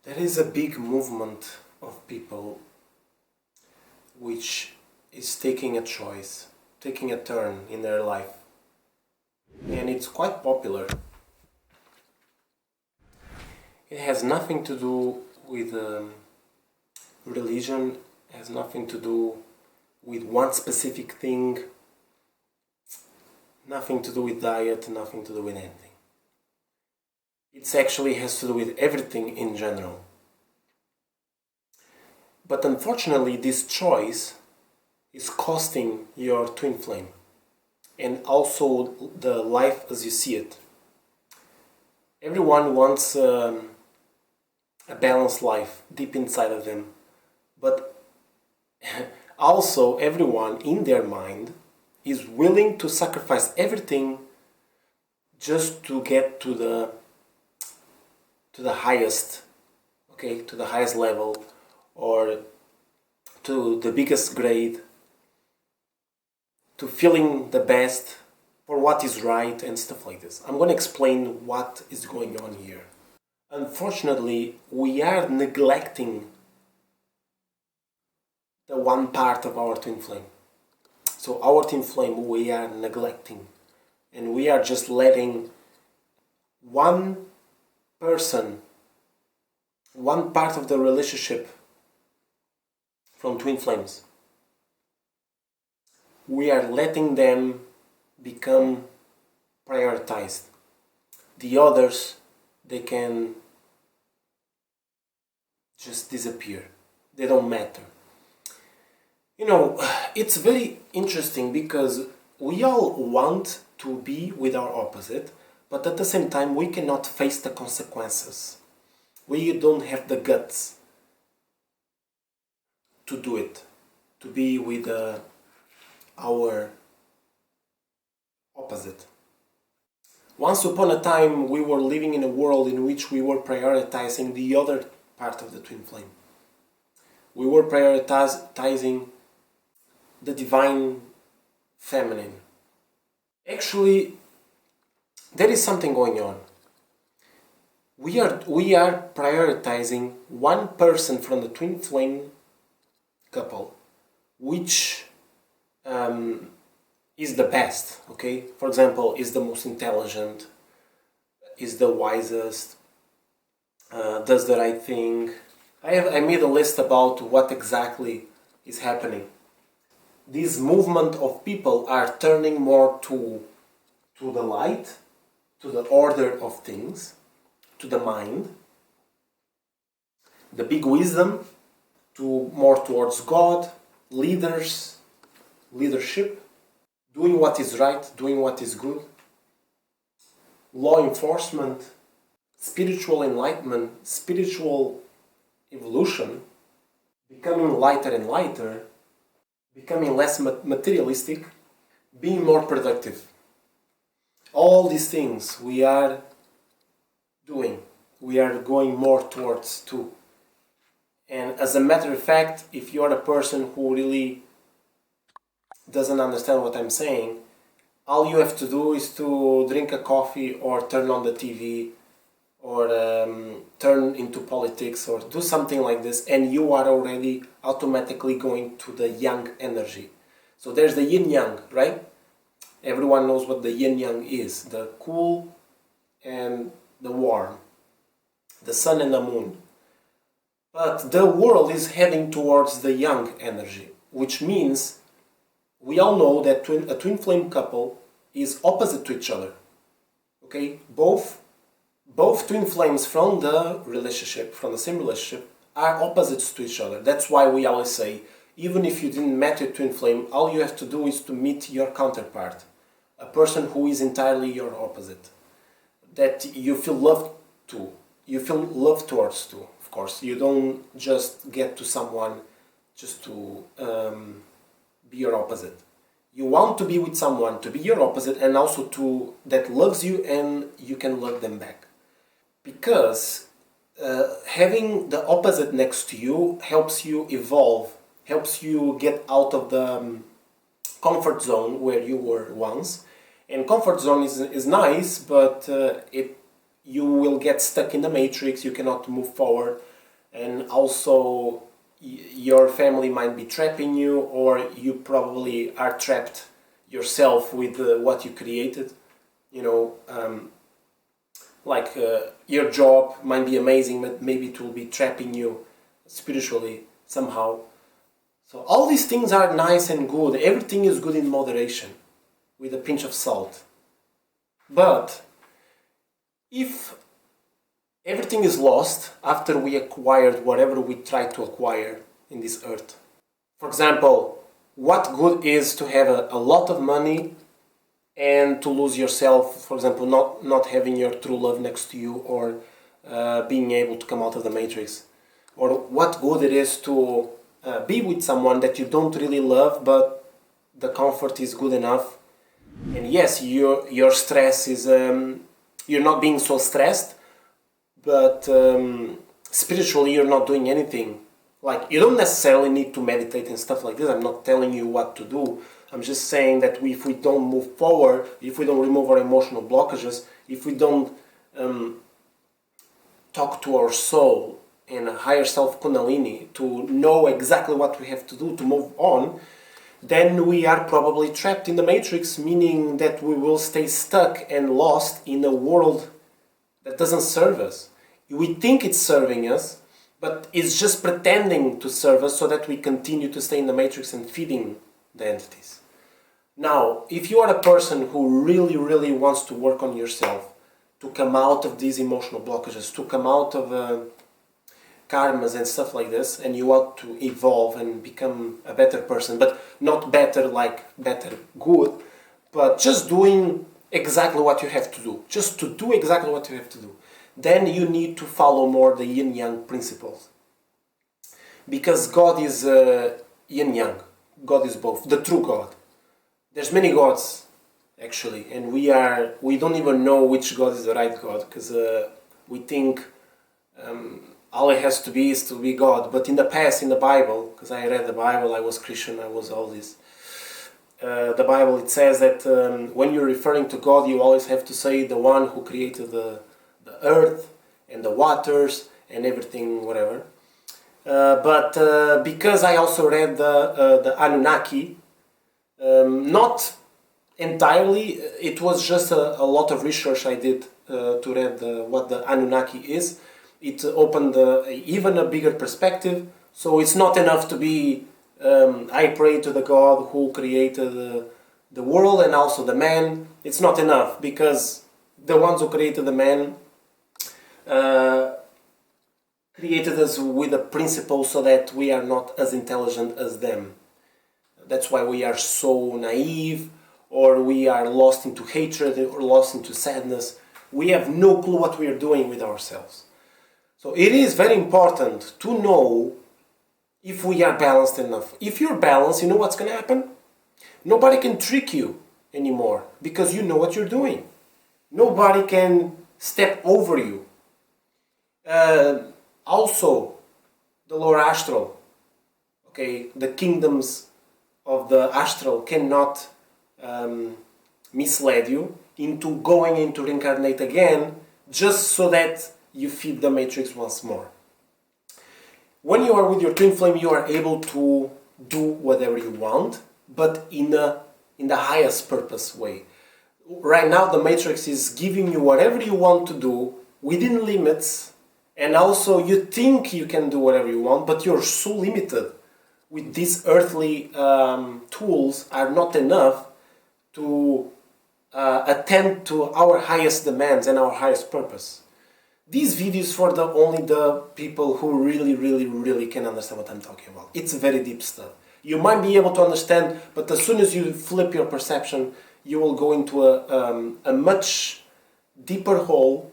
There is a big movement of people which is taking a choice, taking a turn in their life. And it's quite popular. It has nothing to do with religion, it has nothing to do with one specific thing, nothing to do with diet, nothing to do with anything. It actually has to do with everything in general. But unfortunately, this choice is costing your twin flame and also the life as you see it. Everyone wants a balanced life deep inside of them, but also everyone in their mind is willing to sacrifice everything just to get to the highest, okay, to the highest level, or to the biggest grade, to feeling the best for what is right and stuff like this. I'm going to explain what is going on here. Unfortunately, we are neglecting the one part of our twin flame. So our twin flame we are neglecting, and we are just letting one person, one part of the relationship from twin flames, we are letting them become prioritized. The others, they can just disappear. They don't matter. You know, it's very interesting because we all want to be with our opposite, but at the same time we cannot face the consequences. We don't have the guts to do it, to be with our opposite. Once upon a time we were living in a world in which we were prioritizing the other part of the twin flame. We were prioritizing the divine feminine. Actually, there is something going on. We are prioritizing one person from the twin flame couple, which is the best, okay? For example, is the most intelligent, is the wisest, does the right thing. I made a list about what exactly is happening. This movement of people are turning more to the light, to the order of things, to the mind, the big wisdom, to more towards God, leadership, doing what is right, doing what is good, law enforcement, spiritual enlightenment, spiritual evolution, becoming lighter and lighter, becoming less materialistic, being more productive. All these things we are doing, we are going more towards too. And as a matter of fact, if you are a person who really doesn't understand what I'm saying, all you have to do is to drink a coffee or turn on the TV or turn into politics or do something like this, and you are already automatically going to the yang energy. So there's the yin-yang, right? Everyone knows what the yin-yang is, the cool and the warm, the sun and the moon. But the world is heading towards the yang energy, which means we all know that a twin flame couple is opposite to each other. Okay, both twin flames from the relationship, from the same relationship, are opposites to each other. That's why we always say, even if you didn't meet your twin flame, all you have to do is to meet your counterpart, a person who is entirely your opposite, that you feel love to, you feel love towards too. Of course, you don't just get to someone just to be your opposite. You want to be with someone to be your opposite and also to that loves you and you can love them back. Because having the opposite next to you helps you evolve, helps you get out of the comfort zone where you were once. And comfort zone is nice, but you will get stuck in the matrix, you cannot move forward. and also your family might be trapping you, or you probably are trapped yourself with what you created. You know, your job might be amazing, but maybe it will be trapping you spiritually somehow. So all these things are nice and good. Everything is good in moderation, with a pinch of salt. But if everything is lost after we acquired whatever we tried to acquire in this earth, for example, what good is to have a lot of money and to lose yourself, for example, not having your true love next to you, or being able to come out of the matrix? Or what good it is to be with someone that you don't really love, but the comfort is good enough, and yes, your stress is, you're not being so stressed, but spiritually you're not doing anything. Like, you don't necessarily need to meditate and stuff like this. I'm not telling you what to do. I'm just saying that if we don't move forward, if we don't remove our emotional blockages, if we don't talk to our soul and a higher self Kundalini to know exactly what we have to do to move on, then we are probably trapped in the matrix, meaning that we will stay stuck and lost in a world that doesn't serve us. We think it's serving us, but it's just pretending to serve us so that we continue to stay in the matrix and feeding the entities. Now, if you are a person who really, really wants to work on yourself, to come out of these emotional blockages, to come out of karmas and stuff like this, and you want to evolve and become a better person, but not better like better good, but just doing exactly what you have to do, just to do exactly what you have to do, then you need to follow more the yin-yang principles. Because God is yin-yang, God is both, the true God. There's many gods, actually, and we don't even know which God is the right God, because we think all it has to be is to be God. But in the past, in the Bible, because I read the Bible, I was Christian, I was all this, the Bible, it says that when you're referring to God, you always have to say the one who created the earth and the waters and everything, whatever. But because I also read the Anunnaki, not entirely, it was just a lot of research I did to read what the Anunnaki is. It opened even a bigger perspective. So it's not enough to be, I pray to the God who created the world and also the man. It's not enough, because the ones who created the man created us with a principle so that we are not as intelligent as them. That's why we are so naive, or we are lost into hatred, or lost into sadness. We have no clue what we are doing with ourselves. So it is very important to know if we are balanced enough. If you're balanced, you know what's going to happen? Nobody can trick you anymore, because you know what you're doing. Nobody can step over you. Also, the lower astral, okay, the kingdoms of the astral cannot mislead you into going into reincarnate again just so that you feed the matrix once more. When you are with your twin flame, you are able to do whatever you want, but in the highest purpose way. Right now, the matrix is giving you whatever you want to do within limits, and also you think you can do whatever you want, but you're so limited with these earthly tools are not enough to attend to our highest demands and our highest purpose. These videos for only the people who really can understand what I'm talking about. It's very deep stuff. You might be able to understand, but as soon as you flip your perception, you will go into a much deeper hole,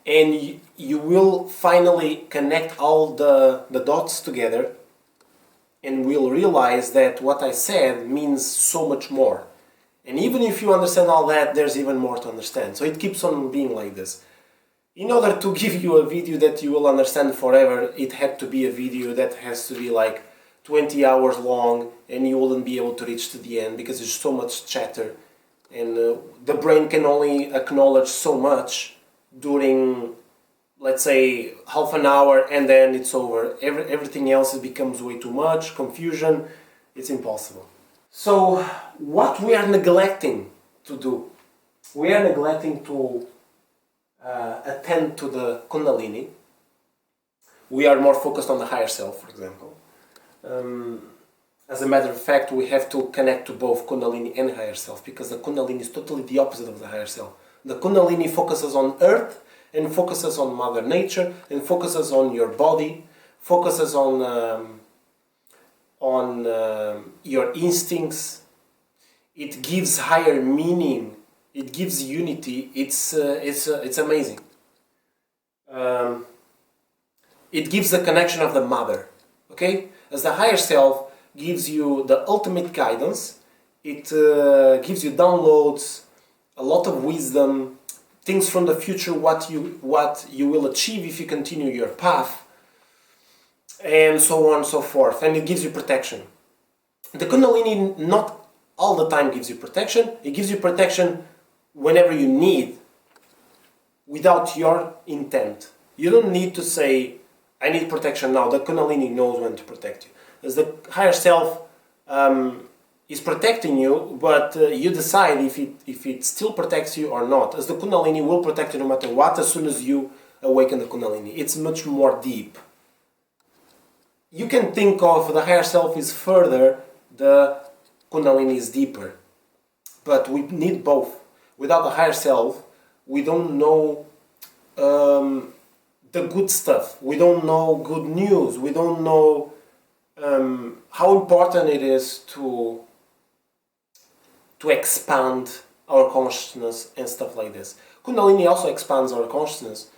and you will finally connect all the dots together, and will realize that what I said means so much more. And even if you understand all that, there's even more to understand. So it keeps on being like this. In order to give you a video that you will understand forever, it had to be a video that has to be like 20 hours long, and you wouldn't be able to reach to the end because there's so much chatter, and the brain can only acknowledge so much during let's say half an hour and then it's over. Everything else becomes way too much, confusion, it's impossible. So what we are neglecting to do, we are neglecting to attend to the Kundalini. We are more focused on the higher self, for example. As a matter of fact, we have to connect to both Kundalini and higher self, because the Kundalini is totally the opposite of the higher self. The Kundalini focuses on earth and focuses on Mother Nature and focuses on your body, focuses on your instincts. It gives higher meaning. It gives unity. It's amazing. It gives the connection of the mother. Okay, as the higher self gives you the ultimate guidance. It gives you downloads, a lot of wisdom, things from the future, what you will achieve if you continue your path, and so on and so forth. And it gives you protection. The Kundalini not all the time gives you protection. It gives you protection whenever you need, without your intent. You don't need to say, I need protection now. The Kundalini knows when to protect you. As the higher self is protecting you, but you decide if it still protects you or not. As the Kundalini will protect you no matter what, as soon as you awaken the Kundalini. It's much more deep. You can think of the higher self is further, the Kundalini is deeper. But we need both. Without the higher self, we don't know the good stuff. We don't know good news. We don't know how important it is to expand our consciousness and stuff like this. Kundalini also expands our consciousness,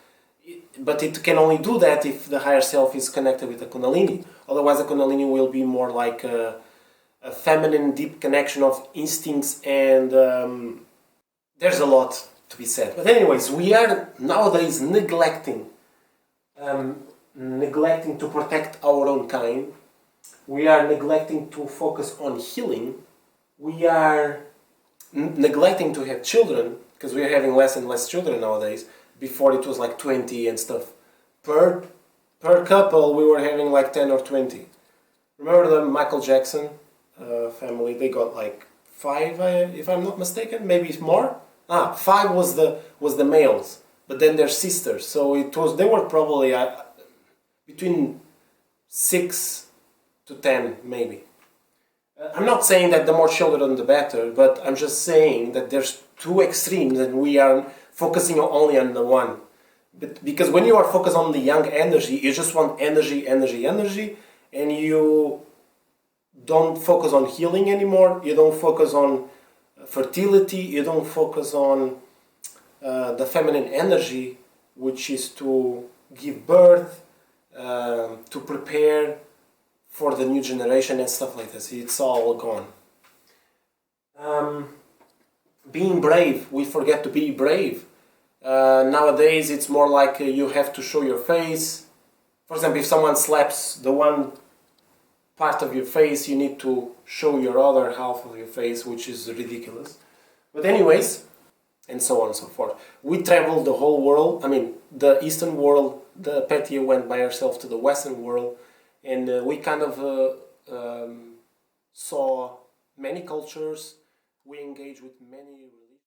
but it can only do that if the higher self is connected with the Kundalini. Otherwise, the Kundalini will be more like a feminine, deep connection of instincts, and there's a lot to be said. But anyways, we are nowadays neglecting to protect our own kind. We are neglecting to focus on healing. We are neglecting to have children, because we are having less and less children nowadays. Before it was like 20 and stuff. Per couple we were having like 10 or 20. Remember the Michael Jackson family? They got like 5, if I'm not mistaken, maybe more. 5 was the males, but then their sisters. So they were probably between 6 to 10 maybe. I'm not saying that the more children the better, but I'm just saying that there's two extremes and we are focusing only on the one. But because when you are focused on the young energy, you just want energy, energy, energy, and you don't focus on healing anymore, you don't focus on fertility, you don't focus on the feminine energy, which is to give birth, to prepare for the new generation and stuff like this. It's all gone. Being brave, we forget to be brave. Nowadays it's more like you have to show your face. For example, if someone slaps the one part of your face, you need to show your other half of your face, which is ridiculous. But anyways, and so on and so forth. We traveled the whole world. I mean, the Eastern world, the Petya went by herself to the Western world, and we kind of saw many cultures. We engaged with many religions.